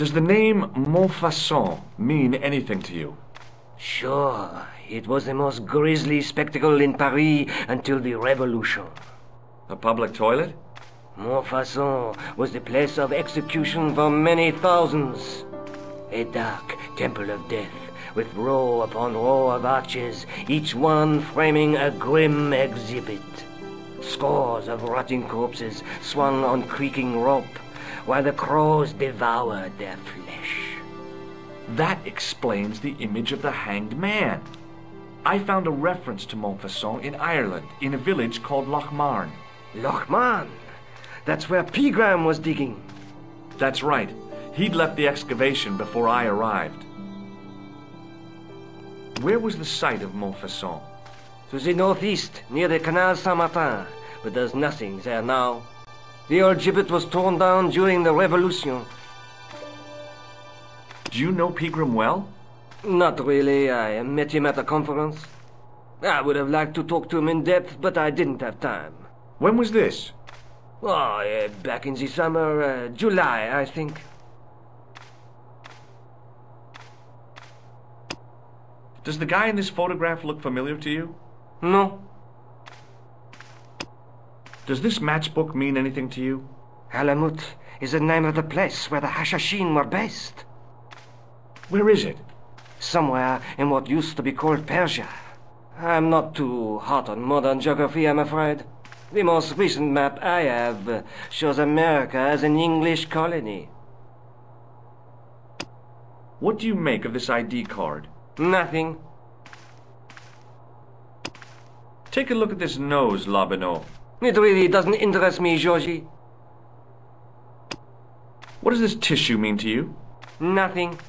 Does the name Montfaucon mean anything to you? Sure, it was the most grisly spectacle in Paris until the Revolution. A public toilet? Montfaucon was the place of execution for many thousands. A dark temple of death, with row upon row of arches, each one framing a grim exhibit. Scores of rotting corpses swung on creaking rope, while the crows devoured their flesh. That explains the image of the hanged man. I found a reference to Montfaucon in Ireland, in a village called Lochmarn. Lochmarn? That's where Pegram was digging. That's right. He'd left the excavation before I arrived. Where was the site of Montfaucon? To the northeast, near the Canal Saint-Martin, but there's nothing there now. The old gibbet was torn down during the Revolution. Do you know Pegram well? Not really. I met him at a conference. I would have liked to talk to him in depth, but I didn't have time. When was this? Oh, back in the summer, July, I think. Does the guy in this photograph look familiar to you? No. Does this matchbook mean anything to you? Alamut is the name of the place where the Hashashin were based. Where is it? Somewhere in what used to be called Persia. I'm not too hot on modern geography, I'm afraid. The most recent map I have shows America as an English colony. What do you make of this ID card? Nothing. Take a look at this nose, Labinot. It really doesn't interest me, Georgie. What does this tissue mean to you? Nothing.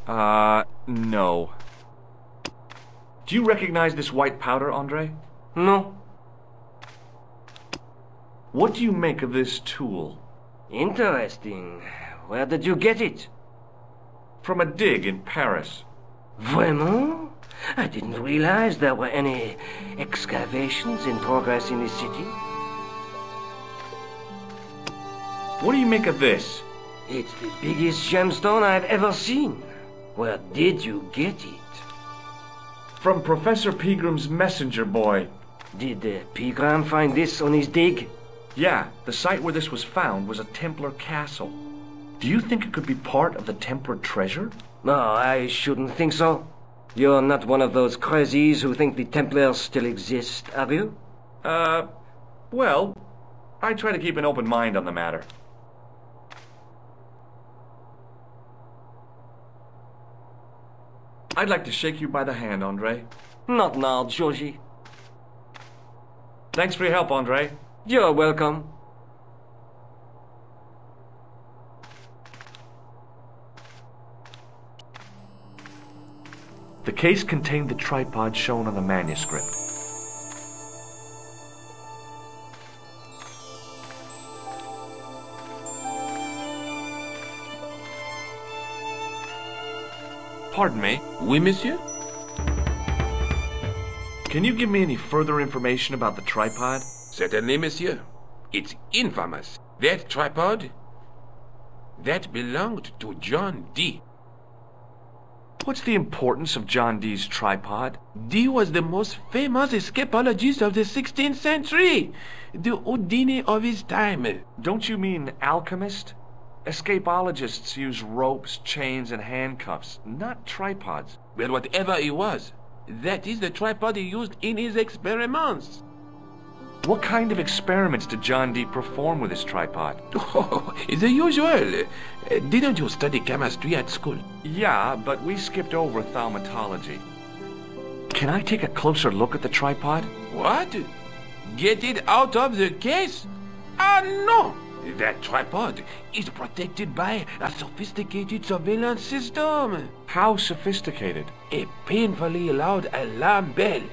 No. Do you recognize this white powder, Andre? No. What do you make of this tool? Interesting. Where did you get it? From a dig in Paris. Vraiment? I didn't realize there were any excavations in progress in the city. What do you make of this? It's the biggest gemstone I've ever seen. Where did you get it? From Professor Pegram's messenger boy. Did Pegram find this on his dig? Yeah, the site where this was found was a Templar castle. Do you think it could be part of the Templar treasure? No, I shouldn't think so. You're not one of those crazies who think the Templars still exist, are you? Well, I try to keep an open mind on the matter. I'd like to shake you by the hand, Andre. Not now, Georgie. Thanks for your help, Andre. You're welcome. The case contained the tripod shown on the manuscript. Pardon me. Oui, monsieur? Can you give me any further information about the tripod? Certainly, monsieur. It's infamous. That tripod, that belonged to John Dee. What's the importance of John Dee's tripod? Dee was the most famous escapologist of the 16th century. The Houdini of his time. Don't you mean alchemist? Escapologists use ropes, chains, and handcuffs, not tripods. Well, whatever it was, that is the tripod he used in his experiments. What kind of experiments did John Dee perform with his tripod? Oh, the usual. Didn't you study chemistry at school? Yeah, but we skipped over thaumatology. Can I take a closer look at the tripod? What? Get it out of the case? Ah, no! That tripod is protected by a sophisticated surveillance system. How sophisticated? A painfully loud alarm bell.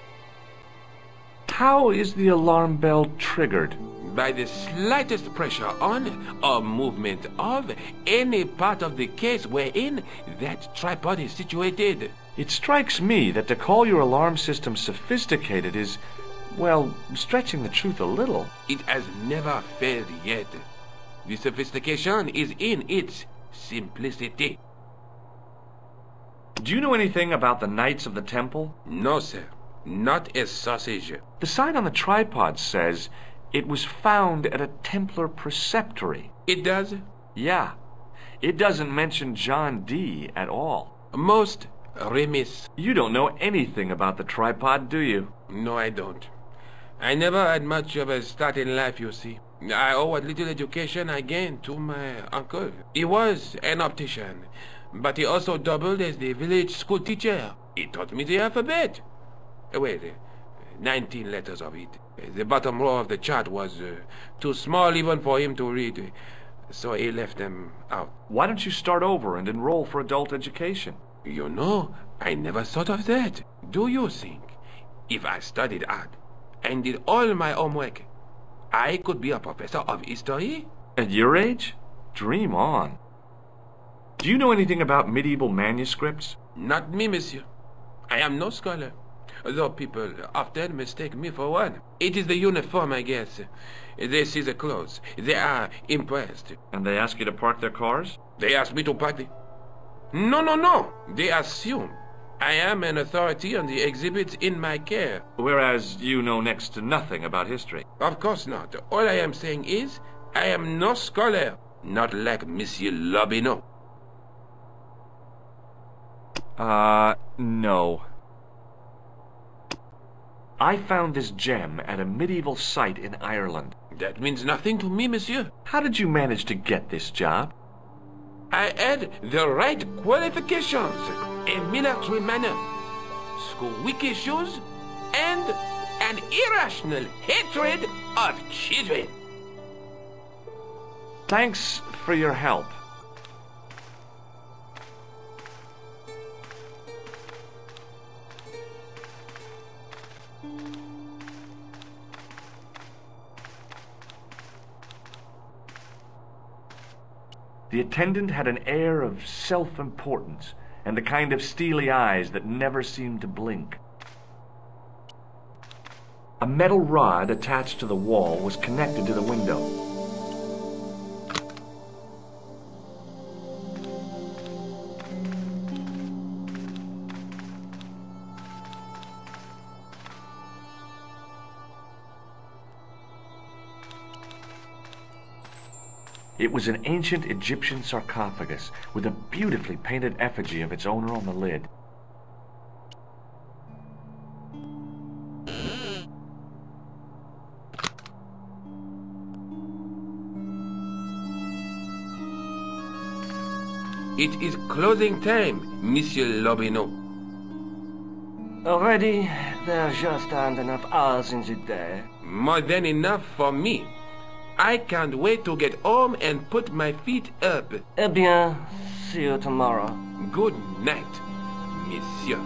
How is the alarm bell triggered? By the slightest pressure on or movement of any part of the case wherein that tripod is situated. It strikes me that to call your alarm system sophisticated is, well, stretching the truth a little. It has never failed yet. The sophistication is in its simplicity. Do you know anything about the Knights of the Temple? No, sir. Not a sausage. The sign on the tripod says it was found at a Templar preceptory. It does? Yeah. It doesn't mention John D. at all. Most remiss. You don't know anything about the tripod, do you? No, I don't. I never had much of a start in life, you see. I owe what little education I gained to my uncle. He was an optician, but he also doubled as the village school teacher. He taught me the alphabet. Wait, 19 letters of it. The bottom row of the chart was too small even for him to read, so he left them out. Why don't you start over and enroll for adult education? You know, I never thought of that. Do you think if I studied hard and did all my homework, I could be a professor of history? At your age? Dream on. Do you know anything about medieval manuscripts? Not me, monsieur. I am no scholar, though people often mistake me for one. It is the uniform, I guess. They see the clothes. They are impressed. And they ask you to park their cars? They ask me to park the... No. They assume I am an authority on the exhibits in my care. Whereas you know next to nothing about history. Of course not. All I am saying is, I am no scholar. Not like Monsieur Lobineau. No. I found this gem at a medieval site in Ireland. That means nothing to me, monsieur. How did you manage to get this job? I had the right qualifications. A military manner, squeaky shoes, and an irrational hatred of children. Thanks for your help. The attendant had an air of self-importance and the kind of steely eyes that never seemed to blink. A metal rod attached to the wall was connected to the window. It was an ancient Egyptian sarcophagus with a beautifully painted effigy of its owner on the lid. It is closing time, Monsieur Lobineau. Already, there just aren't enough hours in the day. More than enough for me. I can't wait to get home and put my feet up. Eh bien, see you tomorrow. Good night, monsieur.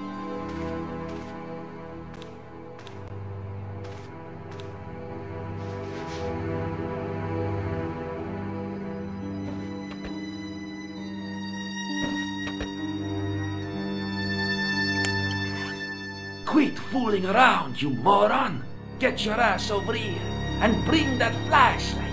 Quit fooling around, you moron! Get your ass over here and bring that flashlight!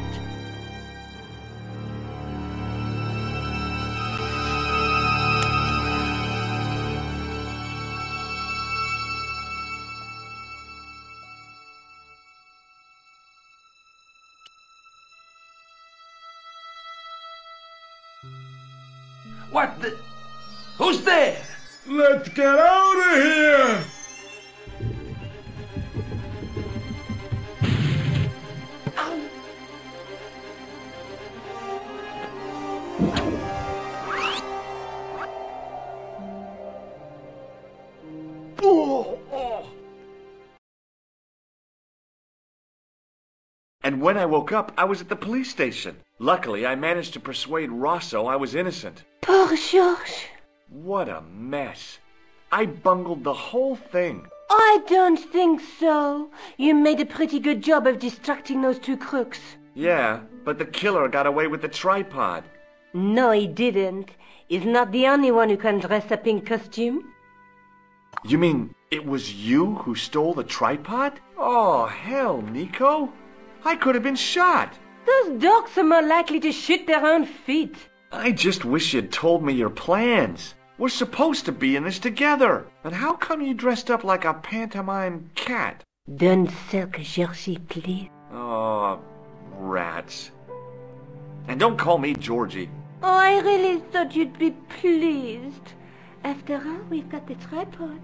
What the... Who's there? Let's get out of here! And when I woke up, I was at the police station. Luckily, I managed to persuade Rosso I was innocent. Poor Georges. What a mess. I bungled the whole thing. I don't think so. You made a pretty good job of distracting those two crooks. Yeah, but the killer got away with the tripod. No, he didn't. He's not the only one who can dress up in costume. You mean it was you who stole the tripod? Oh, hell, Nico. I could have been shot. Those dogs are more likely to shoot their own feet. I just wish you'd told me your plans. We're supposed to be in this together. And how come you dressed up like a pantomime cat? Don't sulk, Georgie, please. Oh, rats. And don't call me Georgie. Oh, I really thought you'd be pleased. After all, we've got the tripod.